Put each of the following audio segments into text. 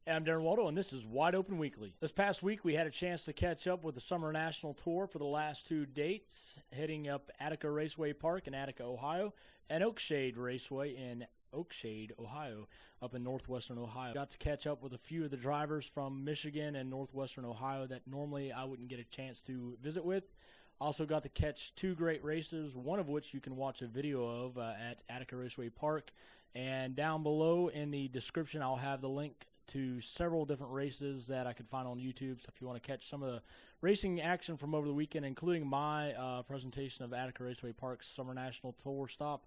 I'm Darren Waldo, and this is Wide Open Weekly. This past week, we had a chance to catch up with the Summer National Tour for the last 2 dates, heading up Attica Raceway Park in Attica, Ohio, and Oakshade Raceway in Oakshade, Ohio, up in northwestern Ohio. Got to catch up with a few of the drivers from Michigan and northwestern Ohio that normally I wouldn't get a chance to visit with. Also got to catch 2 great races, one of which you can watch a video of at Attica Raceway Park. And down below in the description, I'll have the link to several different races that I could find on YouTube. So if you want to catch some of the racing action from over the weekend, including my presentation of Attica Raceway Park's Summer National Tour stop,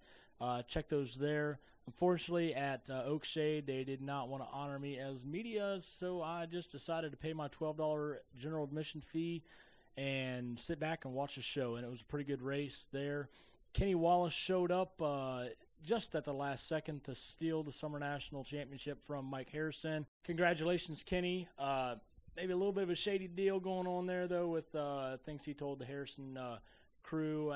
check those there. Unfortunately, at Oakshade, they did not want to honor me as media, so I just decided to pay my $12 general admission fee and sit back and watch the show, and it was a pretty good race there. Kenny Wallace showed up just at the last second to steal the Summer National Championship from Mike Harrison. Congratulations, Kenny. Maybe a little bit of a shady deal going on there, though, with things he told the Harrison crew.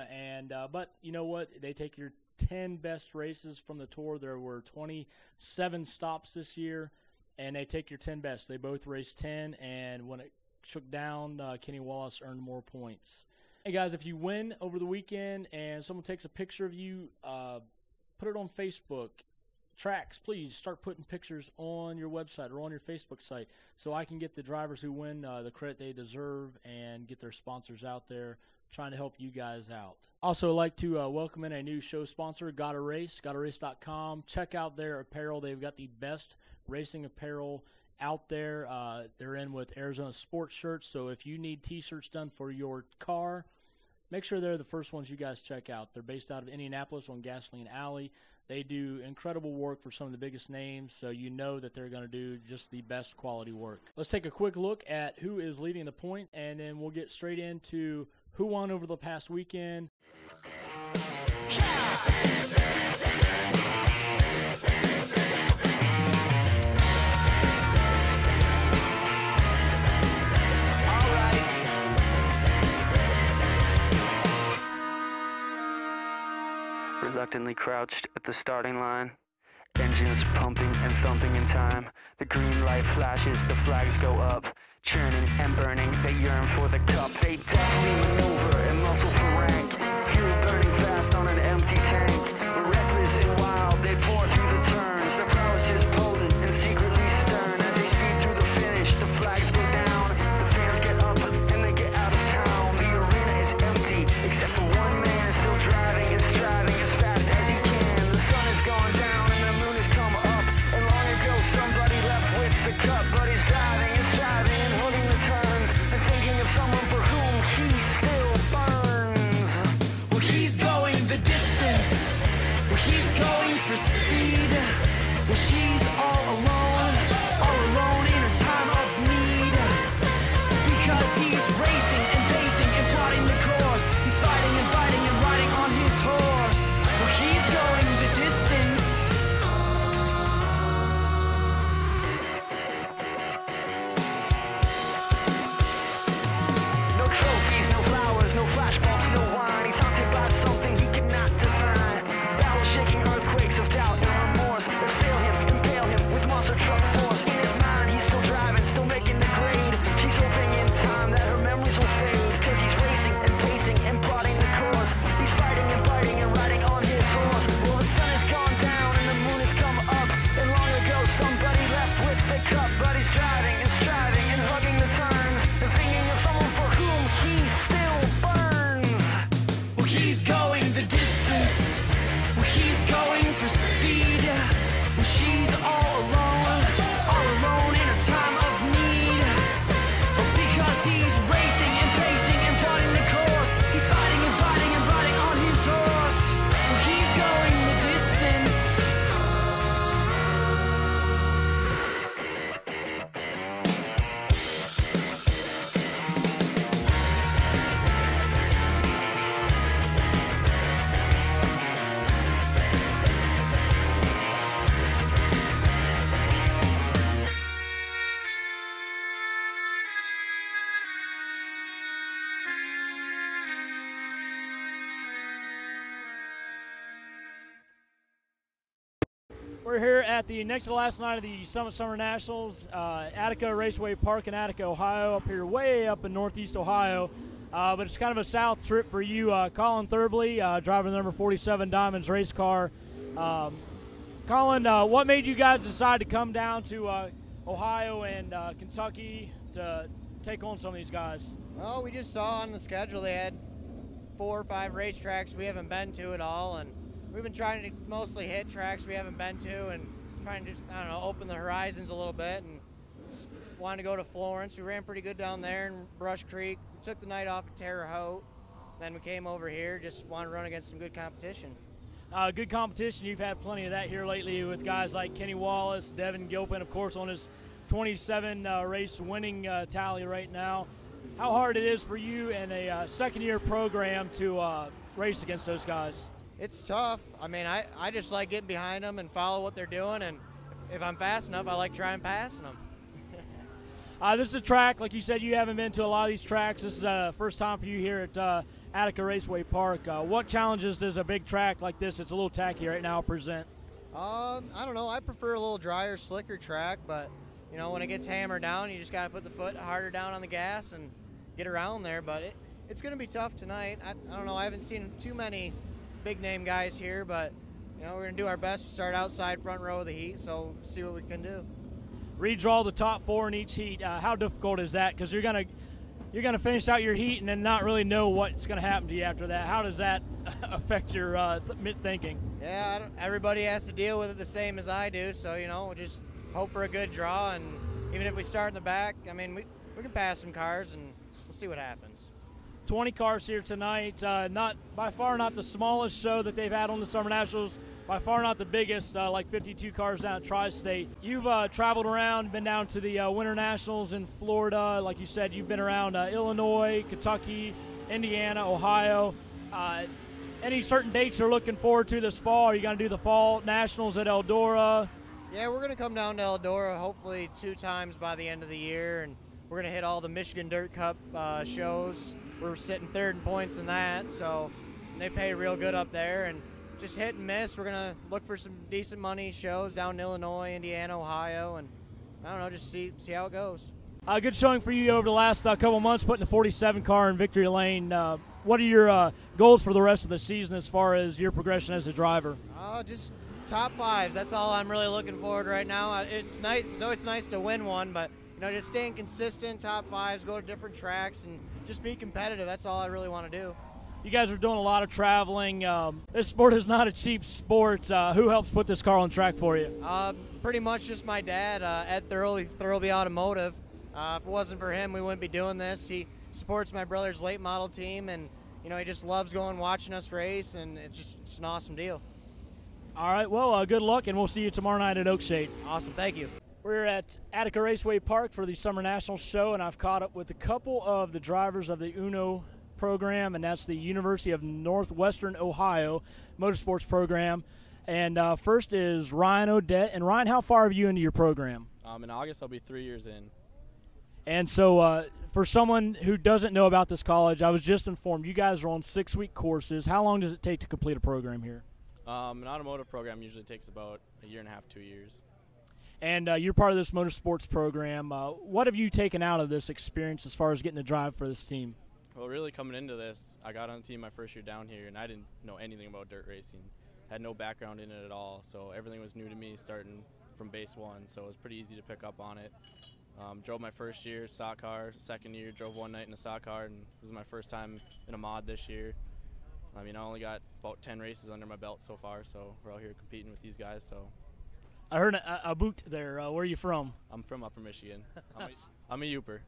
But you know what? They take your 10 best races from the tour. There were 27 stops this year, and they take your 10 best. They both raced 10, and when it shook down, Kenny Wallace earned more points. Hey, guys, if you win over the weekend and someone takes a picture of you, put it on Facebook. Tracks, please start putting pictures on your website or on your Facebook site so I can get the drivers who win the credit they deserve and get their sponsors out there trying to help you guys out. Also, I'd like to welcome in a new show sponsor, Gotta Race, GottaRace.com. Check out their apparel. They've got the best racing apparel out there. They're in with Arizona sports shirts, so if you need T-shirts done for your car, make sure they're the first ones you guys check out. They're based out of Indianapolis on Gasoline Alley. They do incredible work for some of the biggest names, so you know that they're going to do just the best quality work. Let's take a quick look at who is leading the point, and then we'll get straight into who won over the past weekend. Reluctantly crouched at the starting line, engines pumping and thumping in time. The green light flashes, the flags go up, churning and burning, they yearn for the cup. They deftly maneuver and muscle for rank, fuel burning fast on an empty tank. Reckless and wild, they pour through the turns, their prowess is potent and secretly stern. As they speed through the finish, the flags go down, the fans get up and they get out of town. The arena is empty, except for one man still driving and striving as fast as he can. The sun has gone down and the moon has come up, and long ago somebody left with the cup. But he's driving and striving and holding the turns and thinking of someone for whom he still burns. We're here at the next to last night of the Summit Summer Nationals, Attica Raceway Park in Attica, Ohio, up here way up in northeast Ohio. But it's kind of a south trip for you. Collin Thirlby, driving the number 47 Diamonds race car. Collin, what made you guys decide to come down to Ohio and Kentucky to take on some of these guys? Well, we just saw on the schedule they had 4 or 5 racetracks we haven't been to at all, and we've been trying to mostly hit tracks we haven't been to and trying to just, I don't know, open the horizons a little bit, and just wanted to go to Florence. We ran pretty good down there in Brush Creek. We took the night off at Terre Haute. Then we came over here, just wanted to run against some good competition. Good competition. You've had plenty of that here lately with guys like Kenny Wallace, Devin Gilpin, of course, on his 27 race winning tally right now. How hard it is for you in a second-year program to race against those guys? It's tough. I mean, I just like getting behind them and follow what they're doing, and if I'm fast enough, I like trying passing them. This is a track, like you said, you haven't been to a lot of these tracks. This is the first time for you here at Attica Raceway Park. What challenges does a big track like this, it's a little tacky right now, present? I don't know. I prefer a little drier, slicker track, but, you know, when it gets hammered down, you just got to put the foot harder down on the gas and get around there. But it's going to be tough tonight. I don't know. I haven't seen too many big-name guys here, but, you know, we're going to do our best to start outside front row of the heat, so see what we can do. Redraw the top 4 in each heat. How difficult is that? Because you're gonna finish out your heat and then not really know what's going to happen to you after that. How does that affect your thinking? Yeah, everybody has to deal with it the same as I do, so, you know, we'll just hope for a good draw, and even if we start in the back, I mean, we can pass some cars, and we'll see what happens. 20 cars here tonight. Not by far not the smallest show that they've had on the Summer Nationals. By far not the biggest, like 52 cars down at Tri-State. You've traveled around, been down to the Winter Nationals in Florida. Like you said, you've been around Illinois, Kentucky, Indiana, Ohio. Any certain dates you're looking forward to this fall? Are you going to do the Fall Nationals at Eldora? Yeah, we're going to come down to Eldora hopefully 2 times by the end of the year, and we're going to hit all the Michigan Dirt Cup shows. We're sitting 3rd in points in that, so they pay real good up there, and just hit and miss. We're going to look for some decent money shows down in Illinois, Indiana, Ohio, and I don't know, just see how it goes. Good showing for you over the last couple months, putting the 47 car in victory lane. What are your goals for the rest of the season as far as your progression as a driver? Just top 5s. That's all I'm really looking forward right now. It's nice. It's always nice to win one, but, you know, just staying consistent, top 5s, go to different tracks, and just be competitive. That's all I really want to do. You guys are doing a lot of traveling. This sport is not a cheap sport. Who helps put this car on track for you? Pretty much just my dad, Ed Thirlby Automotive. If it wasn't for him, we wouldn't be doing this. He supports my brother's late model team, and, you know, he just loves going watching us race, and it's an awesome deal. All right, well, good luck, and we'll see you tomorrow night at Oakshade. Awesome, thank you. We're at Attica Raceway Park for the Summer National Show, and I've caught up with a couple of the drivers of the UNO program, and that's the University of Northwestern Ohio Motorsports program. And first is Ryan Odette. And Ryan, how far are you into your program? In August, I'll be 3 years in. And so for someone who doesn't know about this college, I was just informed you guys are on 6-week courses. How long does it take to complete a program here? An automotive program usually takes about 1.5 years, 2 years. And you're part of this motorsports program. What have you taken out of this experience as far as getting to drive for this team? Well, really coming into this, I got on the team my first year down here, and I didn't know anything about dirt racing. Had no background in it at all, so everything was new to me starting from base 1, so it was pretty easy to pick up on it. Drove my first year stock car, second year drove one night in a stock car, and this is my first time in a mod this year. I mean, I only got about 10 races under my belt so far, so we're out here competing with these guys. So I heard a boot there. Where are you from? I'm from Upper Michigan. I'm a Youper.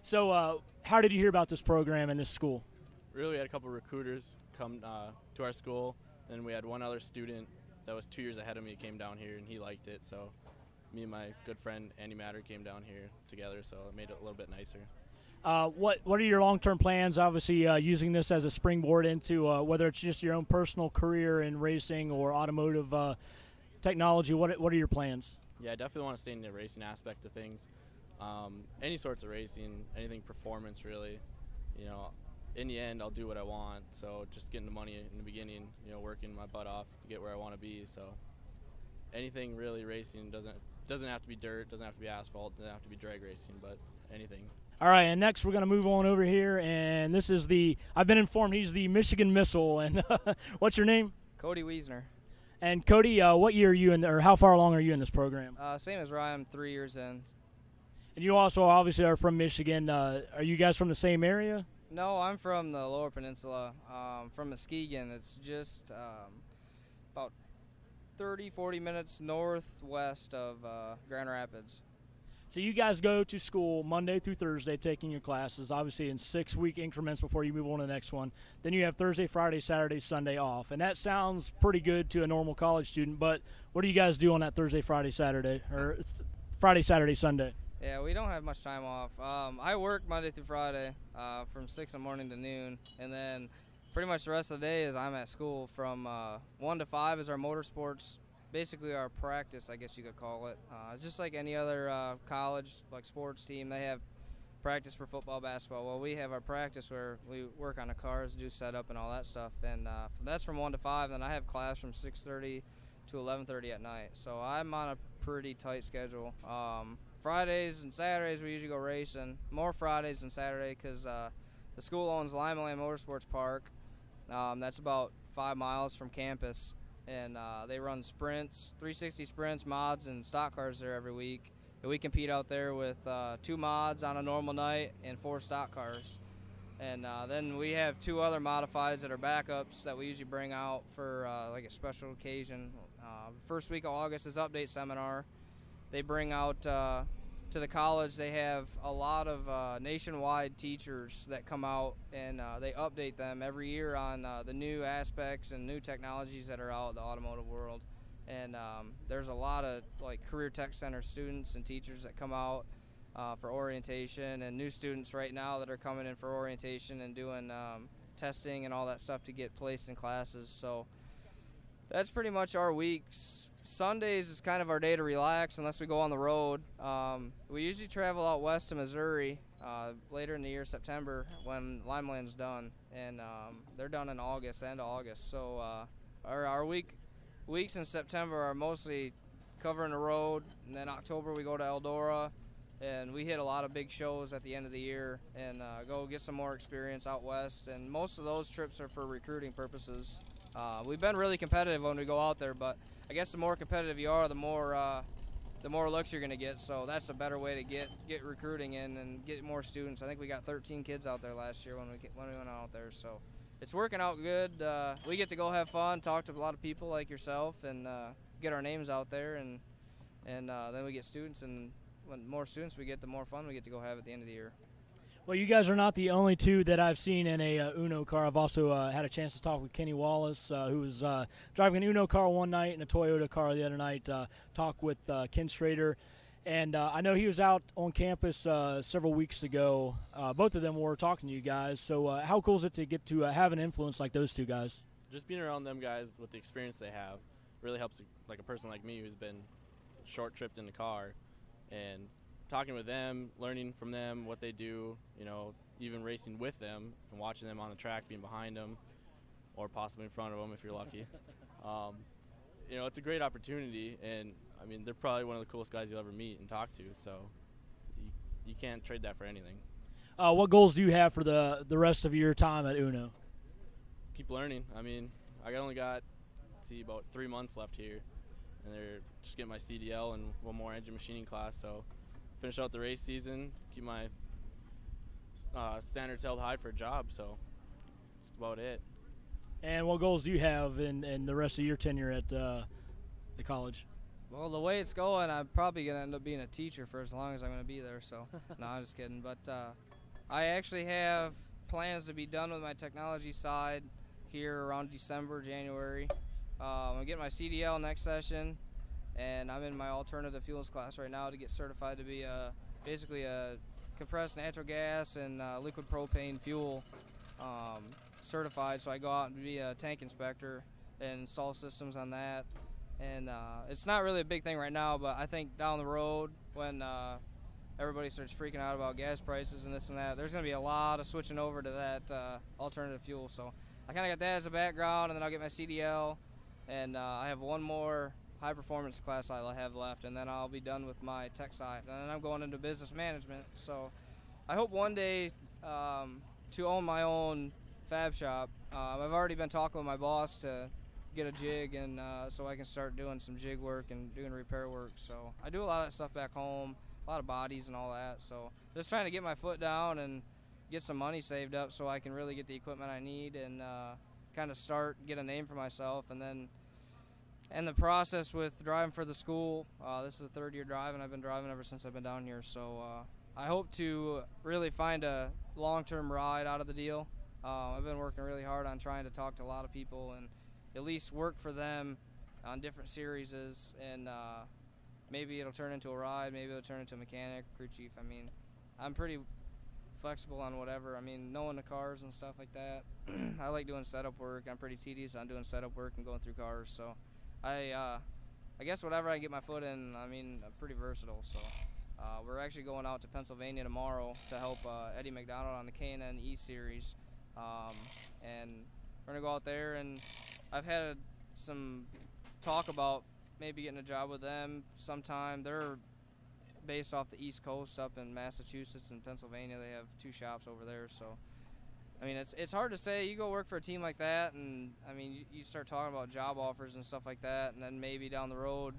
So how did you hear about this program and this school? Really, we had a couple recruiters come to our school, and we had one other student that was 2 years ahead of me came down here, and he liked it. So me and my good friend Andy Matter came down here together, so it made it a little bit nicer. What are your long-term plans, obviously using this as a springboard into whether it's just your own personal career in racing or automotive technology? What are your plans? Yeah, I definitely want to stay in the racing aspect of things. Any sorts of racing, anything performance really. You know, in the end, I'll do what I want. So just getting the money in the beginning, you know, working my butt off to get where I want to be. So anything really racing. Doesn't have to be dirt, doesn't have to be asphalt, doesn't have to be drag racing, but anything. All right, and next we're going to move on over here, and this is I've been informed he's the Michigan Missile, and what's your name? Cody Weisner. And Cody, what year are you in, or how far along are you in this program? Same as Ryan, I'm 3 years in. And you also obviously are from Michigan. Are you guys from the same area? No, I'm from the Lower Peninsula, from Muskegon. It's just about 30-40 minutes northwest of Grand Rapids. So you guys go to school Monday through Thursday taking your classes, obviously in 6-week increments before you move on to the next one. Then you have Thursday, Friday, Saturday, Sunday off. And that sounds pretty good to a normal college student, but what do you guys do on that Thursday, Friday, Saturday, or Friday, Saturday, Sunday? Yeah, we don't have much time off. I work Monday through Friday from 6 in the morning to noon, and then pretty much the rest of the day is I'm at school from 1 to 5 is our motorsports, basically our practice, I guess you could call it. Just like any other college, like sports team, they have practice for football, basketball. Well, we have our practice where we work on the cars, do setup and all that stuff, and that's from 1 to 5. Then I have class from 6:30 to 11:30 at night. So I'm on a pretty tight schedule. Fridays and Saturdays we usually go racing. More Fridays than Saturday because the school owns Relient Motorsports Park. That's about 5 miles from campus, and they run sprints, 360 sprints, mods, and stock cars there every week. And we compete out there with 2 mods on a normal night and 4 stock cars. And then we have 2 other modifieds that are backups that we usually bring out for like a special occasion. First week of August is update seminar. They bring out to the college, they have a lot of nationwide teachers that come out, and they update them every year on the new aspects and new technologies that are out in the automotive world. And there's a lot of like career tech center students and teachers that come out for orientation, and new students right now that are coming in for orientation and doing testing and all that stuff to get placed in classes. So that's pretty much our weeks. Sundays is kind of our day to relax unless we go on the road. We usually travel out west to Missouri later in the year, September, when Limeland's done, and they're done in August, end of August. So our weeks in September are mostly covering the road, and then October we go to Eldora, and we hit a lot of big shows at the end of the year and go get some more experience out west, and most of those trips are for recruiting purposes. We've been really competitive when we go out there, but I guess the more competitive you are, the more looks you're going to get. So that's a better way to get recruiting in and get more students. I think we got 13 kids out there last year when we went out there. So it's working out good. We get to go have fun, talk to a lot of people like yourself, and get our names out there, and then we get students. And when more students we get, the more fun we get to go have at the end of the year. Well, you guys are not the only 2 that I've seen in a Uno car. I've also had a chance to talk with Kenny Wallace, who was driving an Uno car one night and a Toyota car the other night. Talk with Ken Schrader. And I know he was out on campus several weeks ago. Both of them were talking to you guys. So how cool is it to get to have an influence like those 2 guys? Just being around them guys with the experience they have really helps like a person like me who's been short-tripped in the car, and talking with them, learning from them what they do, you know, even racing with them and watching them on the track, being behind them or possibly in front of them if you're lucky. You know, it's a great opportunity, and I mean, they're probably one of the coolest guys you'll ever meet and talk to, so you can't trade that for anything. What goals do you have for the rest of your time at Uno? Keep learning. I mean, I only got about 3 months left here, and they're just getting my CDL and one more engine machining class, so finish out the race season, keep my standards held high for a job, so that's about it. And what goals do you have in the rest of your tenure at the college? Well, the way it's going, I'm probably going to end up being a teacher for as long as I'm going to be there, so no, I'm just kidding. But I actually have plans to be done with my technology side here around December, January. I'm going to get my CDL next session, and I'm in my alternative fuels class right now to get certified to be basically a compressed natural gas and liquid propane fuel certified. So I go out and be a tank inspector and install systems on that. And it's not really a big thing right now, but I think down the road when everybody starts freaking out about gas prices and this and that, there's going to be a lot of switching over to that alternative fuel. So I kind of got that as a background, and then I'll get my CDL. And I have one more high-performance class I have left, and then I'll be done with my tech side. And then I'm going into business management. So I hope one day to own my own fab shop. I've already been talking with my boss to get a jig, and so I can start doing some jig work and doing repair work. So I do a lot of that stuff back home, a lot of bodies and all that. So just trying to get my foot down and get some money saved up so I can really get the equipment I need and kind of get a name for myself. And then and the process with driving for the school, this is the third year driving. I've been driving ever since I've been down here. So I hope to really find a long-term ride out of the deal. I've been working really hard on trying to talk to a lot of people and at least work for them on different series, and maybe it'll turn into a ride, maybe it'll turn into a mechanic, crew chief. I mean, I'm pretty flexible on whatever. I mean, knowing the cars and stuff like that. I like doing setup work. I'm pretty tedious on doing setup work and going through cars. So I guess whatever I get my foot in, I mean, I'm pretty versatile. So we're actually going out to Pennsylvania tomorrow to help Eddie McDonald on the K&N E Series. And we're going to go out there, and I've had some talk about maybe getting a job with them sometime. They're based off the East Coast up in Massachusetts and Pennsylvania. They have 2 shops over there. So, I mean, it's hard to say. You go work for a team like that, and, I mean, you start talking about job offers and stuff like that, and then maybe down the road,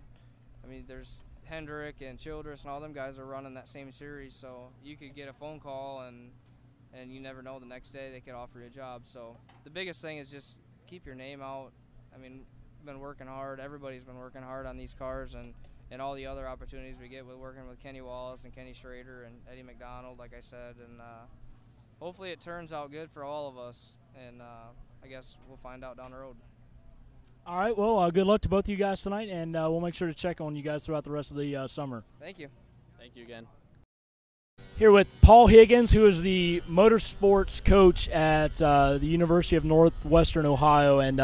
I mean, there's Hendrick and Childress and all them guys are running that same series. So you could get a phone call, and you never know, the next day they could offer you a job. So the biggest thing is just keep your name out. I mean, we've been working hard. Everybody's been working hard on these cars, and all the other opportunities we get with working with Kenny Wallace and Kenny Schrader and Eddie McDonald, like I said. And hopefully it turns out good for all of us. And I guess we'll find out down the road. All right, well, good luck to both of you guys tonight, and we'll make sure to check on you guys throughout the rest of the summer. Thank you. Thank you again. Here with Paul Higgins, who is the motorsports coach at the University of Northwestern Ohio. And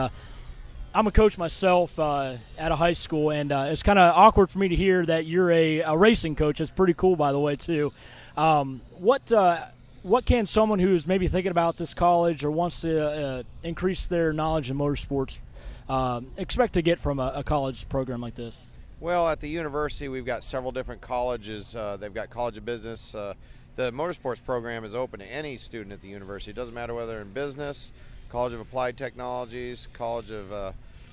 I'm a coach myself at a high school, and it's kind of awkward for me to hear that you're a racing coach. It's pretty cool, by the way, too. What can someone who is maybe thinking about this college or wants to increase their knowledge in motorsports expect to get from a college program like this? Well, at the university, we've got several different colleges. They've got College of Business. The motorsports program is open to any student at the university. It doesn't matter whether they're in business, College of Applied Technologies, College of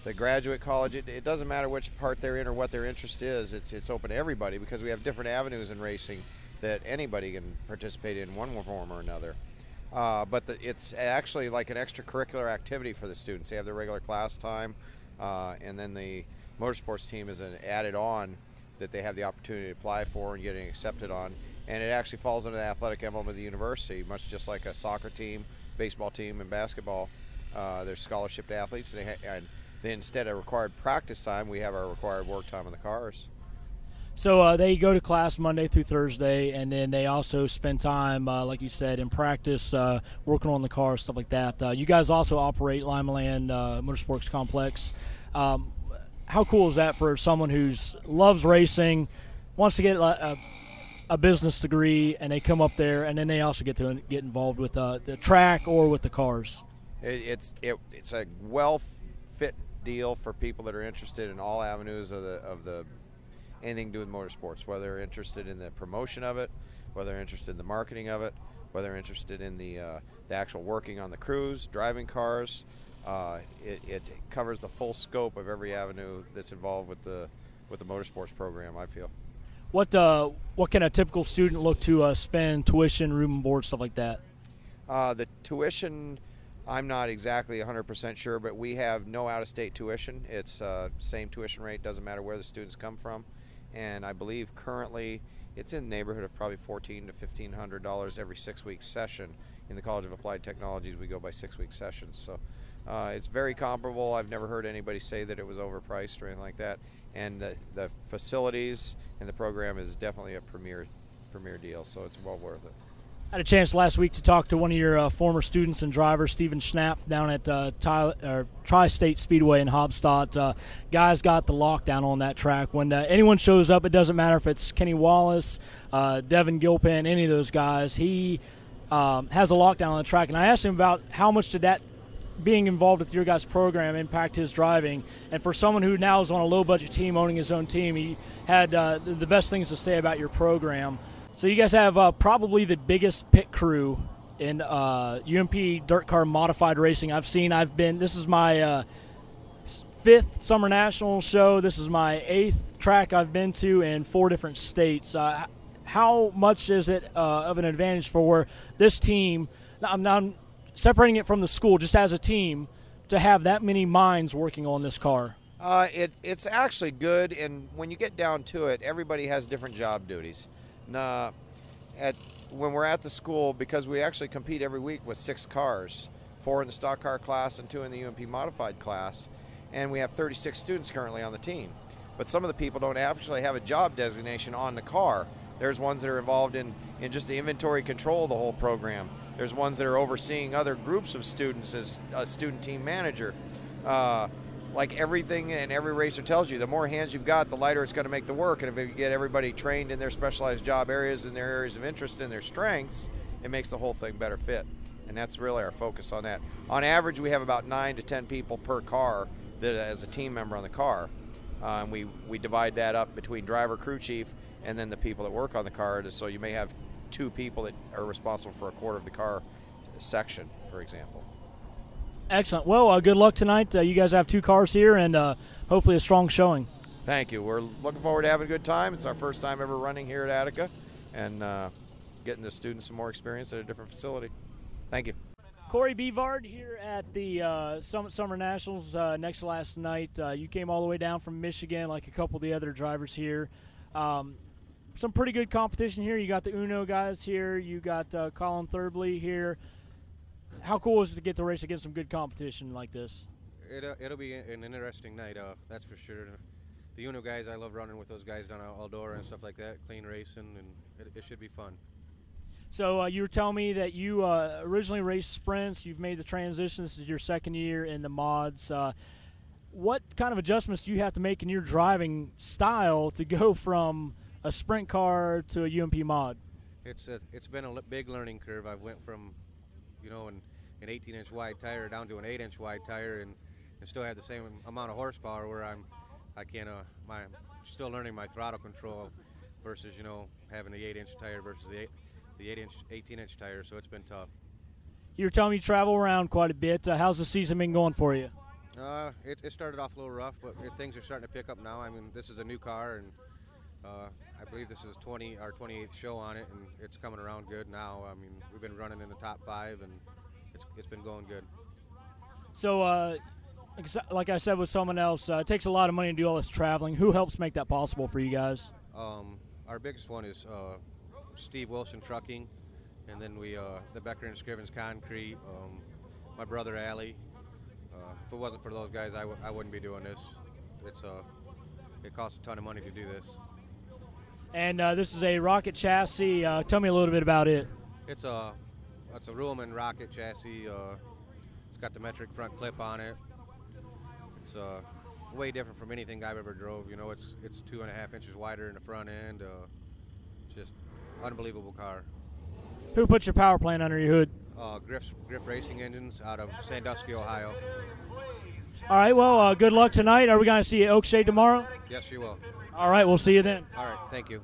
the Graduate College. It doesn't matter which part they're in or what their interest is. It's open to everybody because we have different avenues in racing that anybody can participate in one form or another. But it's actually like an extracurricular activity for the students. They have their regular class time, and then the motorsports team is an added on that they have the opportunity to apply for and getting accepted on, and it actually falls under the athletic emblem of the university, much just like a soccer team, baseball team, and basketball. There's scholarship athletes, and then instead of required practice time, we have our required work time on the cars. So they go to class Monday through Thursday, and then they also spend time, like you said, in practice, working on the cars, stuff like that. You guys also operate Lima Land Motorsports Complex. How cool is that for someone who loves racing, wants to get a business degree, and they come up there, and then they also get to get involved with the track or with the cars? It's a well-fit deal for people that are interested in all avenues of the anything to do with motorsports, whether they're interested in the promotion of it, whether they're interested in the marketing of it, whether they're interested in the actual working on the crews, driving cars. It covers the full scope of every avenue that's involved with the motorsports program, I feel. What can a typical student look to spend tuition, room and board, stuff like that? The tuition, I'm not exactly 100% sure, but we have no out-of-state tuition. It's same tuition rate, doesn't matter where the students come from. And I believe currently it's in the neighborhood of probably $1,400 to $1,500 every 6-week session. In the College of Applied Technologies, we go by 6-week sessions. So it's very comparable. I've never heard anybody say that it was overpriced or anything like that. And the facilities and the program is definitely a premier deal, so it's well worth it. I had a chance last week to talk to one of your former students and drivers, Steven Schnapp, down at Tri-State Speedway in Hobstadt. Guys got the lockdown on that track. When anyone shows up, it doesn't matter if it's Kenny Wallace, Devin Gilpin, any of those guys. He has a lockdown on the track. And I asked him about how much did that being involved with your guys' program impact his driving? And for someone who now is on a low-budget team, owning his own team, he had the best things to say about your program. So you guys have probably the biggest pit crew in UMP DirtCar Modified racing I've seen. This is my 5th Summer National show. This is my 8th track I've been to in 4 different states. How much is it of an advantage for this team? I'm not separating it from the school, just as a team, to have that many minds working on this car. It's actually good, and when you get down to it, everybody has different job duties. When we're at the school, because we actually compete every week with 6 cars, 4 in the stock car class and 2 in the UMP Modified class, and we have 36 students currently on the team. But some of the people don't actually have a job designation on the car. There's ones that are involved in just the inventory control of the whole program. There's ones that are overseeing other groups of students as a student team manager. Like everything and every racer tells you, the more hands you've got, the lighter it's going to make the work. And if you get everybody trained in their specialized job areas and their areas of interest and their strengths, it makes the whole thing better fit. And that's really our focus on that. On average, we have about 9 to 10 people per car that as a team member on the car. And we divide that up between driver, crew chief, and then the people that work on the car. So you may have 2 people that are responsible for a quarter of the car section, for example. Excellent. Well, good luck tonight. You guys have 2 cars here, and hopefully a strong showing. Thank you. We're looking forward to having a good time. It's our first time ever running here at Attica, and getting the students some more experience at a different facility. Thank you. Corey Bevard here at the Summer Nationals next to last night. You came all the way down from Michigan like a couple of the other drivers here. Some pretty good competition here. You got the UNO guys here. You got Collin Thirlby here. How cool is it to get to race against some good competition like this? It'll be an interesting night, that's for sure. The UNO guys, I love running with those guys down at Eldora and stuff like that, clean racing, and it should be fun. So you were telling me that you originally raced sprints. You've made the transition. This is your 2nd year in the mods. What kind of adjustments do you have to make in your driving style to go from a sprint car to a UMP mod? It's been a big learning curve. I went from, an 18-inch wide tire down to an 8-inch wide tire, and still have the same amount of horsepower. Where I'm still learning my throttle control versus having the 8-inch tire versus the 18-inch tire. So it's been tough. You were telling me you travel around quite a bit. How's the season been going for you? It started off a little rough, but things are starting to pick up now. I mean, this is a new car, and I believe this is our 28th show on it, and it's coming around good now. I mean, we've been running in the top 5, and it's been going good. So, like I said with someone else, it takes a lot of money to do all this traveling. Who helps make that possible for you guys? Our biggest one is Steve Wilson Trucking, and then the Becker and Scrivens Concrete, my brother Allie. If it wasn't for those guys, I wouldn't be doing this. It costs a ton of money to do this. And this is a rocket chassis. Tell me a little bit about it. It's a Ruhlman rocket chassis. It's got the metric front clip on it. It's way different from anything I've ever drove. It's 2.5 inches wider in the front end. Just unbelievable car. Who put your power plant under your hood? Griff Racing Engines out of Sandusky, Ohio. All right, well, good luck tonight. Are we going to see you at Oakshade tomorrow? Yes, you will. All right, we'll see you then. All right, thank you.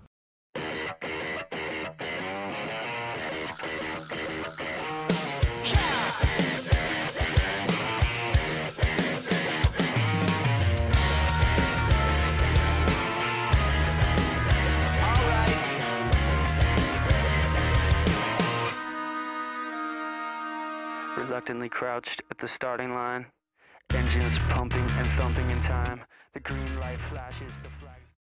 Reluctantly crouched at the starting line, engines pumping and thumping in time. The green light flashes, the flag.